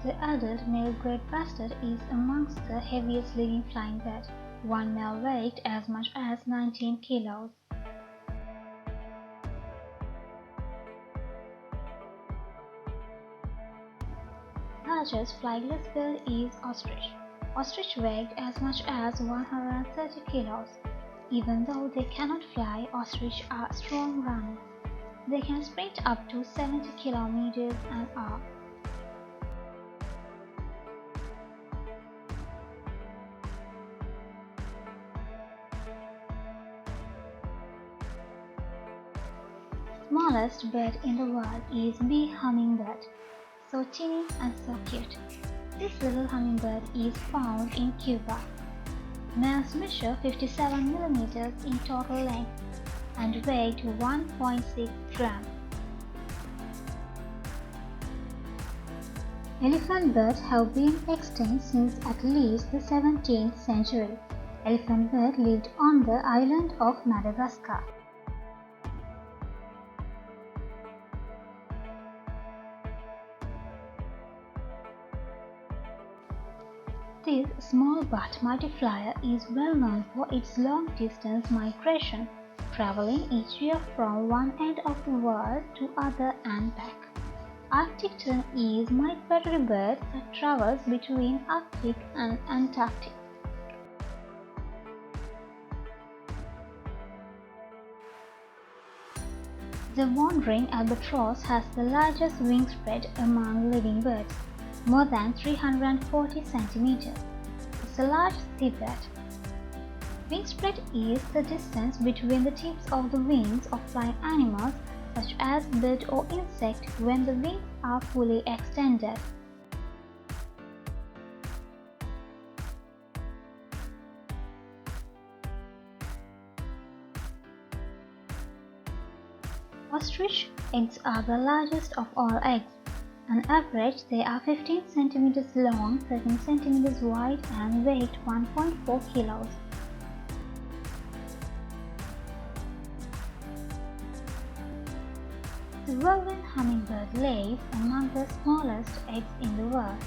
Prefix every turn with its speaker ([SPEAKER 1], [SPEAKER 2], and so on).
[SPEAKER 1] The adult male great-breasted is amongst the heaviest living flying bird. One male weighed as much as 19 kilos. Largest flightless bird is ostrich. Ostrich weighed as much as 130 kilos. Even though they cannot fly, ostrich are strong runners. They can sprint up to 70 kilometers an hour. Smallest bird in the world is bee hummingbird. So teeny and so cute. This little hummingbird is found in Cuba. Males measure 57 millimeters in total length and weigh 1.6 grams. Elephant birds have been extinct since at least the 17th century. Elephant bird lived on the island of Madagascar. This small but mighty flyer is well known for its long-distance migration, traveling each year from one end of the world to other and back. Arctic tern is a migratory bird that travels between Arctic and Antarctic. The wandering albatross has the largest wingspread among living birds, more than 340 centimeters. It's a large seabird. Wingspread is the distance between the tips of the wings of flying animals such as bird or insect when the wings are fully extended. Ostrich eggs are the largest of all eggs. On average, they are 15 centimeters long, 13 centimeters wide, and weigh 1.4 kilos. The whirlwind hummingbird lays among the smallest eggs in the world.